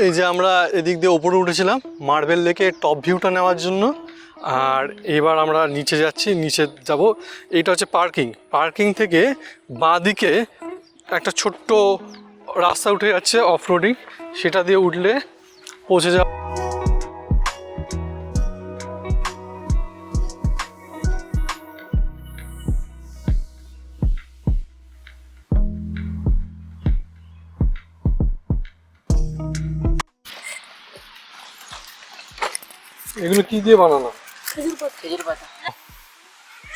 এই যে আমরা এদিক দিয়ে উপরে উঠেছিলাম মার্বেল লেকে টপ ভিউটা নেওয়ার জন্য, আর এবার আমরা নিচে যাচ্ছি। নিচে যাব, এইটা হচ্ছে পার্কিং থেকে বাঁ দিকে একটা ছোট্ট রাস্তা উঠে যাচ্ছে অফ রোডিং, সেটা দিয়ে উঠলে পৌঁছে যাব। এগুলো কি দিয়ে বানানো? খেজুর পাতা।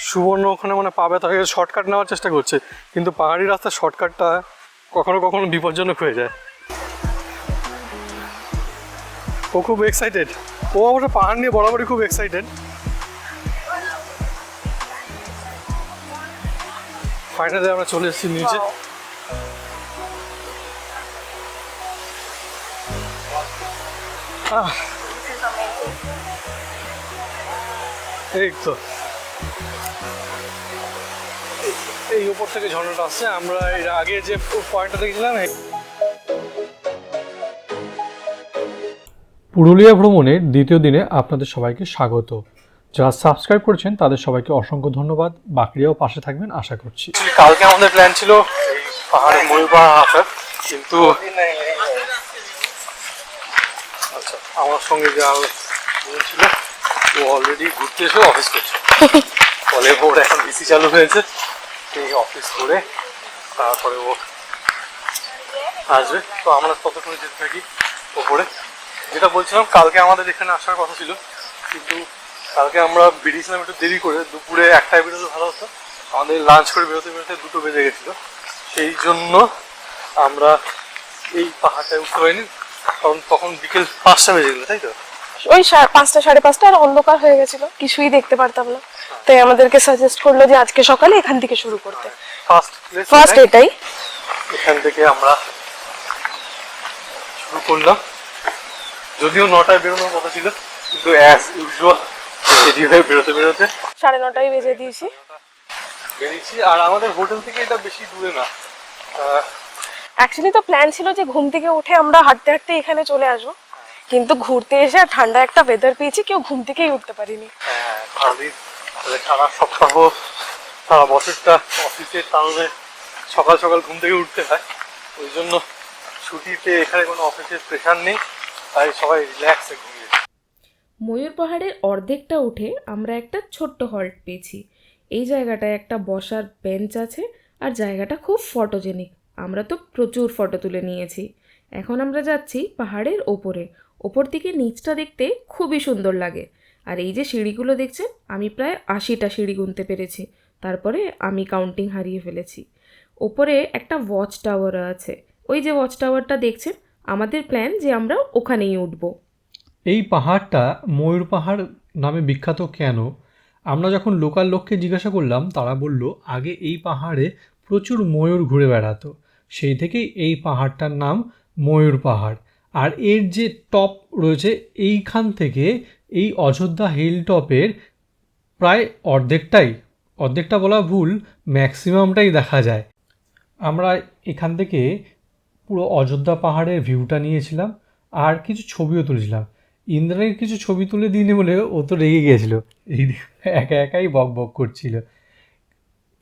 সুবর্ণ ওখানে মানে পাবে, তাকে শর্টকাট নেওয়ার চেষ্টা করছে, কিন্তু পাহাড়ি রাস্তার শর্টকাটটা কখনো কখনো বিপজ্জনক হয়ে যায়। ও খুব এক্সাইটেড, ও অবশ্য পাহাড় নিয়ে বরাবরই খুব এক্সাইটেড। ফাইনালি আমরা চলে এসেছি নিচে। এই তো এই উপর থেকে ঝর্ণাটা আসছে। আমরা এর আগে যে পয়েন্টটা দেখছিলাম, পুরুলিয়া ভ্রমণের দ্বিতীয় দিনে আপনাদের সবাইকে স্বাগত। যারা সাবস্ক্রাইব করেছেন তাদের সবাইকে অসংখ্য ধন্যবাদ। বাকিরাও পাশে থাকবেন আশা করছি। কালকে আমাদের প্ল্যান ছিল এই পাহাড়ে ময়ূর পাহাড় আসার, কিন্তু আচ্ছা আমার সঙ্গে যা ছিল ও অলরেডি ঘুরতে এসে অফিস করছে, ফলে ওর এখন বিসি চালু হয়েছে। এই অফিস করে তারপরে ও আসবে, তো আমরা ততক্ষণে যেতে থাকি ওপরে। যেটা বলছিলাম, কালকে আমাদের এখানে আসার কথা ছিল, কিন্তু কালকে আমরা বেরিয়েছিলাম একটু দেরি করে, দুপুরে 1টায় বেরোলে ভালো হতো। আমাদের লাঞ্চ করে বেরোতে বেরোতে 2টো বেজে গেছিলো, সেই জন্য আমরা এই পাহাড়টায় উঠতে পারিনি, কারণ তখন বিকেল 5টা বেজে গেলো, তাই তো? ওই 5টা 5:30 আর অন্ধকার হয়ে গেছিল, কিছুই দেখতে পারতাম না। তাই আমাদেরকে সাজেস্ট করলো যে আজকে সকালে এখান থেকে শুরু করতে। ফার্স্ট এটাই, এখান থেকে আমরা শুরু করলাম। যদিও 9টায় বেরোনোর কথা ছিল, কিন্তু অ্যাজ ইউজুয়াল দেরি হয়ে বেরোতে 9:30 বেজে দিয়েছি বেরিয়েছি। আর আমাদের হোটেল থেকে এটা বেশি দূরে না। অ্যাকচুয়ালি তো প্ল্যান ছিল যে ঘুম থেকে উঠে আমরা হাঁটতে হাঁটতে এখানে চলে আসবো, কিন্তু ঘুরতে এসে ঠান্ডা একটা ওয়েদার পেয়েছি, কেউ ঘুম থেকেই উঠতে পারিনি। সারা সপ্তাহ সারা বছরটা অফিসের কারণে সকাল সকাল ঘুম থেকে উঠতে হয়, ওই জন্য ছুটিতে এখানে কোনো অফিসের প্রেশার নেই, তাই সবাই রিল্যাক্সে ঘুমিয়ে। ময়ূর পাহাড়ের অর্ধেকটা উঠে আমরা একটা ছোট্ট হল্ট পেয়েছি। এই জায়গাটায় একটা বসার বেঞ্চ আছে, আর জায়গাটা খুব ফটোজেনিক। আমরা তো প্রচুর ফটো তুলে নিয়েছি। এখন আমরা যাচ্ছি পাহাড়ের ওপর দিকে নিচটা দেখতে খুবই সুন্দর লাগে। আর এই যে সিঁড়িগুলো দেখছেন, আমি প্রায় 80টা সিঁড়ি গুনতে পেরেছি। তারপরে আমি কাউন্টিং হারিয়ে ফেলেছি। ওপরে একটা ওয়াচ টাওয়ার আছে, ওই যে ওয়াচ টাওয়ারটা দেখছেন, আমাদের প্ল্যান যে আমরা ওখানেই উঠবো। এই পাহাড়টা ময়ূর পাহাড় নামে বিখ্যাত কেন? আমরা যখন লোকাল লোককে জিজ্ঞাসা করলাম, তারা বলল আগে এই পাহাড়ে প্রচুর ময়ূর ঘুরে বেড়াতো, সেই থেকেই এই পাহাড়টার নাম ময়ূর পাহাড়। আর এর যে টপ রয়েছে, এইখান থেকে এই অযোধ্যা হিল টপের প্রায় অর্ধেকটা বলা ভুল, ম্যাক্সিমামটাই দেখা যায়। আমরা এখান থেকে পুরো অযোধ্যা পাহাড়ের ভিউটা নিয়েছিলাম, আর কিছু ছবিও তুলেছিলাম। ইন্দ্রাণীর কিছু ছবি তুলে দিইনি বলে ও তো রেগে গিয়েছিল, এই একাই বক বক করছিল।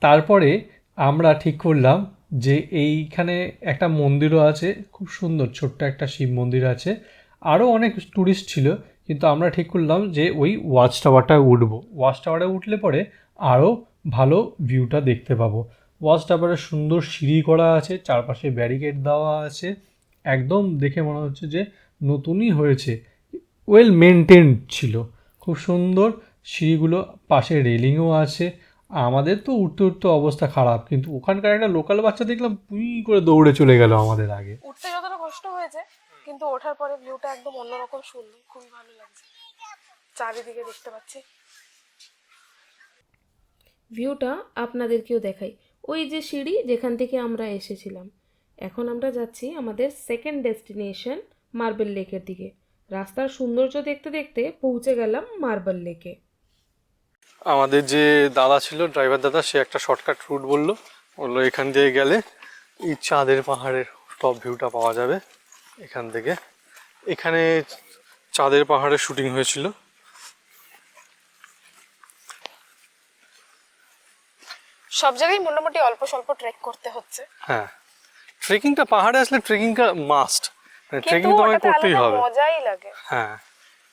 তারপরে আমরা ঠিক করলাম যে এইখানে একটা মন্দিরও আছে, খুব সুন্দর ছোট্ট একটা শিব মন্দির আছে। আরও অনেক ট্যুরিস্ট ছিল, কিন্তু আমরা ঠিক করলাম যে ওই ওয়াচ টাওয়ারটায় উঠবো। ওয়াচ টাওয়ারে উঠলে পরে আরও ভালো ভিউটা দেখতে পাবো। ওয়াচ টাওয়ারে সুন্দর সিঁড়ি করা আছে, চারপাশে ব্যারিকেড দেওয়া আছে, একদম দেখে মনে হচ্ছে যে নতুনই হয়েছে, ওয়েল মেনটেন্ড ছিল, খুব সুন্দর সিঁড়িগুলো, পাশে রেলিংও আছে। আমাদের তো উঠতে উঠতে অবস্থা খারাপ, কিন্তু ওখানকার একটা লোকাল বাচ্চা দেখলাম পুই করে দৌড়ে চলে গেল আমাদের আগে। উঠতে যতটা কষ্ট হয়েছে, কিন্তু ওঠার পরে ভিউটা একদম অন্যরকম সুন্দর, খুবই ভালো লাগছে। চারিদিকে দেখতে পাচ্ছি ভিউটা আপনাদেরকেও দেখাই। ওই যে সিঁড়ি যেখান থেকে আমরা এসেছিলাম। এখন আমরা যাচ্ছি আমাদের সেকেন্ড ডেস্টিনেশন মার্বেল লেকের দিকে। রাস্তার সৌন্দর্য দেখতে দেখতে পৌঁছে গেলাম মার্বেল লেকে। আমাদের যে দাদা ছিল, ড্রাইভার দাদা, সে একটা শর্টকাট রুট বললো এখান দিয়ে গেলে এই চাঁদের পাহাড়ের টপ ভিউটা পাওয়া যাবে এখান থেকে। এখানে চাঁদের পাহাড়ে শুটিং হয়েছিল। সব জায়গায় মোটামুটি অল্প স্বল্প ট্রেক করতে হচ্ছে, হ্যাঁ, ট্রেকিংটা পাহাড়ে আসলে ট্রেকিংটা মাস্ট, ট্রেকিং কিন্তু তোমাকে ওটাতে করতেই আলাদা হবে। মজাই লাগে। হ্যাঁ,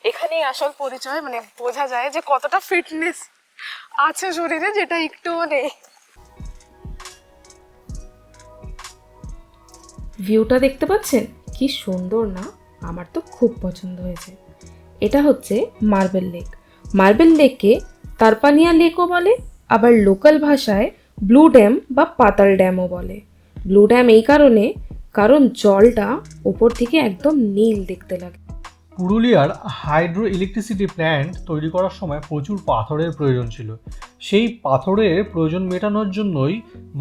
এখানেই আসল পরিচয়, মানে বোঝা যায় যে কতটা ফিটনেস আছে শরীরে, যেটা একটুও নেই। ভিউটা দেখতে পাচ্ছেন কি সুন্দর না? আমার তো খুব পছন্দ হয়েছে। এটা হচ্ছে মার্বেল লেক। মার্বেল লেককে তারপানিয়া লেকও বলে, আবার লোকাল ভাষায় ব্লু ড্যাম বা পাতাল ড্যামও বলে। ব্লু ড্যাম এই কারণ জলটা ওপর থেকে একদম নীল দেখতে লাগে। পুরুলিয়ার হাইড্রো ইলেকট্রিসিটি প্ল্যান্ট তৈরি করার সময় প্রচুর পাথরের প্রয়োজন ছিল। সেই পাথরের প্রয়োজন মেটানোর জন্যই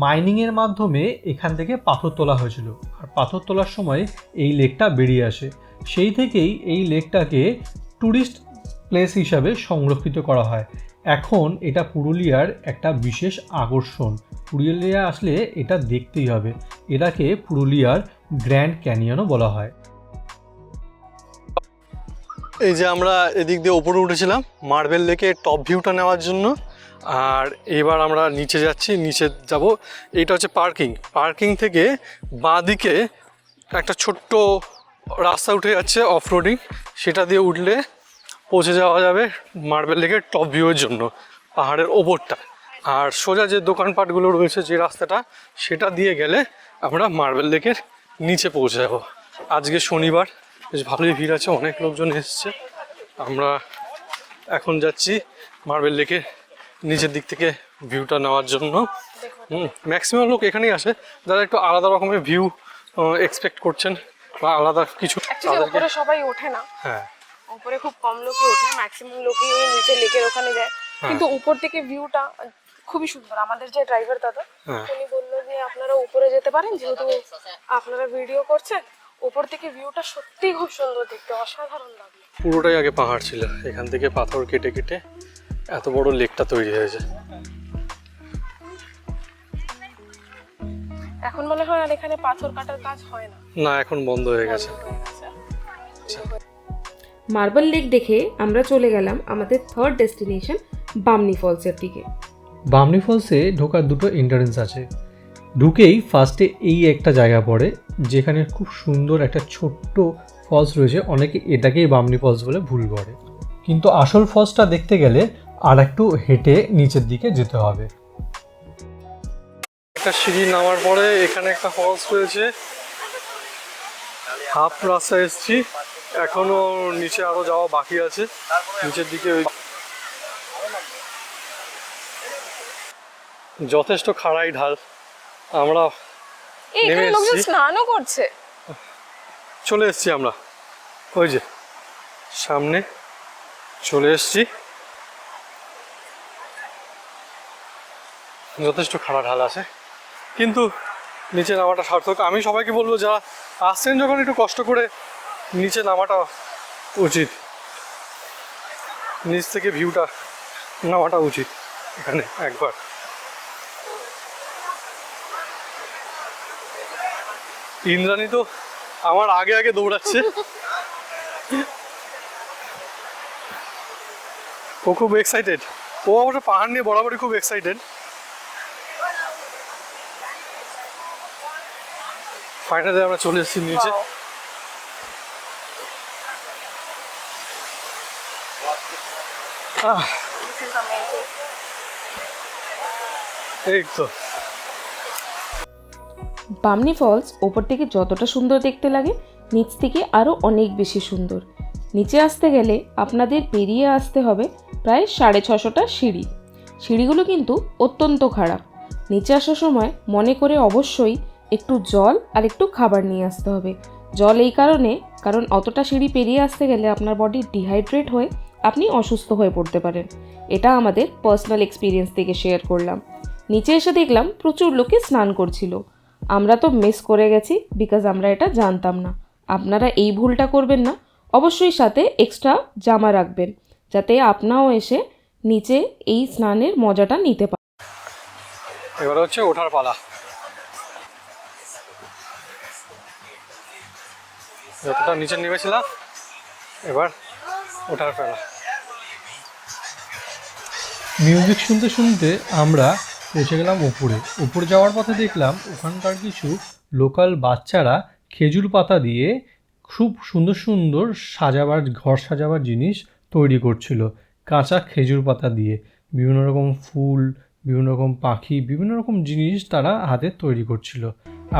মাইনিংয়ের মাধ্যমে এখান থেকে পাথর তোলা হয়েছিল। আর পাথর তোলার সময় এই লেকটা বেরিয়ে আসে। সেই থেকেই এই লেকটাকে ট্যুরিস্ট প্লেস হিসাবে সংরক্ষিত করা হয়। এখন এটা পুরুলিয়ার একটা বিশেষ আকর্ষণ। পুরুলিয়া আসলে এটা দেখতেই হবে। এটাকে পুরুলিয়ার গ্র্যান্ড ক্যানিয়নও বলা হয়। এই যে আমরা এদিক দিয়ে ওপরে উঠেছিলাম মার্বেল লেকের টপ ভিউটা নেওয়ার জন্য, আর এবার আমরা নিচে যাচ্ছি। নিচে যাব, এইটা হচ্ছে পার্কিং থেকে বাঁ দিকে একটা ছোট্ট রাস্তা উঠে যাচ্ছে অফ রোডিং, সেটা দিয়ে উঠলে পৌঁছে যাওয়া যাবে মার্বেল লেকের টপ ভিউয়ের জন্য পাহাড়ের ওপরটা। আর সোজা যে দোকানপাটগুলো রয়েছে যে রাস্তাটা, সেটা দিয়ে গেলে আমরা মার্বেল লেকের নিচে পৌঁছে যাব। আজকে শনিবার, বেশ ভালোই ভিড় আছে, অনেক লোকজন এসছে। আমরা এখন যাচ্ছি মার্বেল লেকের নিচের দিক থেকে ভিউটা নেওয়ার জন্য। ম্যাক্সিমাম লোক এখানেই আসে যারা একটু আলাদা রকমের ভিউ এক্সপেক্ট করছেন বা আলাদা কিছু। অ্যাকচুয়ালি উপরে সবাই ওঠে না, হ্যাঁ, উপরে খুব কম লোকই ওঠে, ম্যাক্সিমাম লোকই ওই নিচে লেকের ওখানে যায়। কিন্তু উপর থেকে ভিউটা খুবই সুন্দর। আমাদের যে ড্রাইভার দাদা, উনি বললো যে আপনারা উপরে যেতে পারেন, যেহেতু আপনারা ভিডিও করছেন। উপর থেকে ভিউটা সত্যিই খুব সুন্দর দেখতে, অসাধারণ লাগলো। পুরোটাই আগে পাহাড় ছিল, এখান থেকে পাথর কেটে কেটে এত বড় লেকটা তৈরি হয়েছে। এখন মনে হয় আর এখানে পাথর কাটার কাজ হয় না, না, এখন বন্ধ হয়ে গেছে। মার্বেল লেক দেখে আমরা চলে গেলাম আমাদের থার্ড ডেস্টিনেশন বামনি ফলসের দিকে। বামনি ফলসে ঢোকার দুটো এন্ট্রান্স আছে। ঢুকেই ফার্স্টে এই একটা জায়গা পড়ে, যেখানে খুব সুন্দর একটা ছোট্ট ফলস রয়েছে। অনেকে এটাকেই বামনি ফলস বলে ভুল করে, কিন্তু আসল ফলসটা দেখতে গেলে আর একটু হেঁটে নিচের দিকে যেতে হবে। একটা সিঁড়ি নামার পরে এখানে একটা ফলস রয়েছে। হাফ রাস্তা এসেছি, এখনো নিচে আরো যাওয়া বাকি আছে। নিচের দিকে ওই যথেষ্ট খাড়াই ঢাল। আমরা এখানে নেমে লোকজন এসেছি, স্নানও করছে। চলে এসেছি আমরা, ওই যে সামনে চলে এসেছি। যথেষ্ট খাড়া ঢাল আছে, কিন্তু নিচে নামাটা সার্থক। আমি সবাইকে বলবো যারা আসছেন যখন একটু কষ্ট করে নিচে নামাটা উচিত, নিচ থেকে ভিউটা নামাটা উচিত এখানে একবার। ইন্দ্রাণী তো আমার আগে আগে দৌড়াচ্ছে, ও খুব এক্সাইটেড। ও অবশ্য পাহাড় নিয়ে বরাবরই খুব এক্সাইটেড। ফাইনালি আমরা চলে এসেছি নিচে। এই তো বামনি ফলস ওপর থেকে যতটা সুন্দর দেখতে লাগে, নিচ থেকে আরও অনেক বেশি সুন্দর। নিচে আসতে গেলে আপনাদের পেরিয়ে আসতে হবে প্রায় 650টা সিঁড়ি। সিঁড়িগুলো কিন্তু অত্যন্ত খারাপ। নিচে আসার সময় মনে করে অবশ্যই একটু জল আর একটু খাবার নিয়ে আসতে হবে। জল এই কারণ অতটা সিঁড়ি পেরিয়ে আসতে গেলে আপনার বডি ডিহাইড্রেট হয়ে আপনি অসুস্থ হয়ে পড়তে পারেন। এটা আমাদের পার্সোনাল এক্সপিরিয়েন্স থেকে শেয়ার করলাম। নিচে এসে দেখলাম প্রচুর লোকে স্নান করছিল। আমরা তো মিস করে গেছি, বিকজ আমরা এটা জানতাম না। আপনারা এই ভুলটা করবেন না, অবশ্যই সাথে এক্সট্রা জামা রাখবেন, যাতে আপনারাও এসে নিচে এই স্নানের মজাটা নিতে পারেন। এবার হচ্ছে ওঠার পালা। যতটা নিচে নেমেছিলাম এবার ওঠার ফেলা। মিউজিক শুনতে শুনতে আমরা পৌঁছে গেলাম উপরে যাওয়ার পথে দেখলাম ওখানকার কিছু লোকাল বাচ্চারা খেজুর পাতা দিয়ে খুব সুন্দর সুন্দর ঘর সাজাবার জিনিস তৈরি করছিল কাঁচা খেজুর পাতা দিয়ে। বিভিন্ন রকম ফুল, বিভিন্ন রকম পাখি, বিভিন্ন রকম জিনিস তারা হাতে তৈরি করছিল।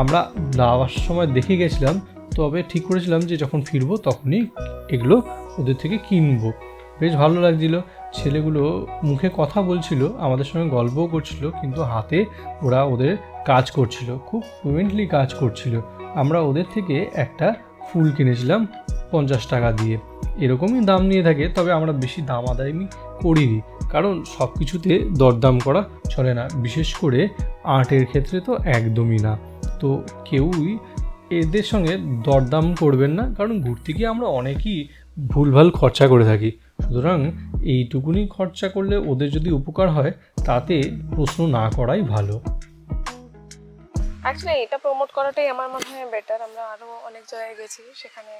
আমরা যাওয়ার সময় দেখে গেছিলাম, তবে ঠিক করেছিলাম যে যখন ফিরবো তখনই এগুলো ওদের থেকে কিনবো। বেশ ভালো লাগছিল। ছেলেগুলো মুখে কথা বলছিল, আমাদের সঙ্গে গল্পও করছিল, কিন্তু হাতে ওরা ওদের কাজ করছিল, খুব ফ্লুয়েন্টলি কাজ করছিল। আমরা ওদের থেকে একটা ফুল কিনেছিলাম 50 টাকা দিয়ে। এরকমই দাম নিয়ে থাকে, তবে আমরা বেশি দামাদামি করিনি, কারণ সব কিছুতে দরদাম করা চলে না, বিশেষ করে আর্টের ক্ষেত্রে তো একদমই না। তো কেউই এদের সঙ্গে দরদাম করবেন না, কারণ ঘুরতে গিয়ে আমরা অনেকই ভুলভাল খরচা করে থাকি। সুতরাং এইটুকুনি খরচা করলে ওদের যদি উপকার হয় তাতে প্রশ্ন না করাই ভালো। অ্যাকচুয়ালি এটা প্রমোট করাটাই আমার মনে হয় বেটার। আমরা আরও অনেক জায়গায় গেছি, সেখানে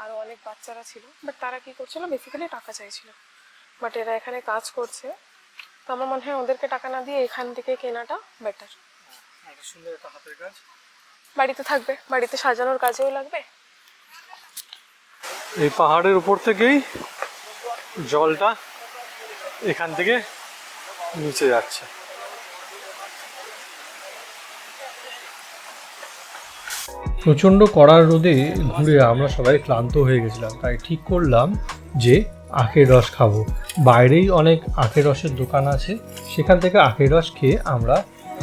আরও অনেক বাচ্চারা ছিল, বাট তারা কী করছিল, বেসিক্যালি টাকা চাইছিল। বাট এরা এখানে কাজ করছে, তো আমার মনে হয় ওদেরকে টাকা না দিয়ে এখান থেকে কেনাটা বেটার। সুন্দর একটা হাতের কাজ, বাড়িতে থাকবে, বাড়িতে সাজানোর কাজেও লাগবে। এই পাহাড়ের উপর থেকেই জলটা এখান থেকে নিচে যাচ্ছে। প্রচণ্ড কড়া রোদে ঘুরে আমরা সবাই ক্লান্ত হয়ে গেছিলাম, তাই ঠিক করলাম যে আখের রস খাবো। বাইরেই অনেক আখের রসের দোকান আছে, সেখান থেকে আখের রস খেয়ে আমরা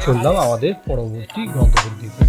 চললাম আমাদের পরবর্তী গন্তব্যের দিকে।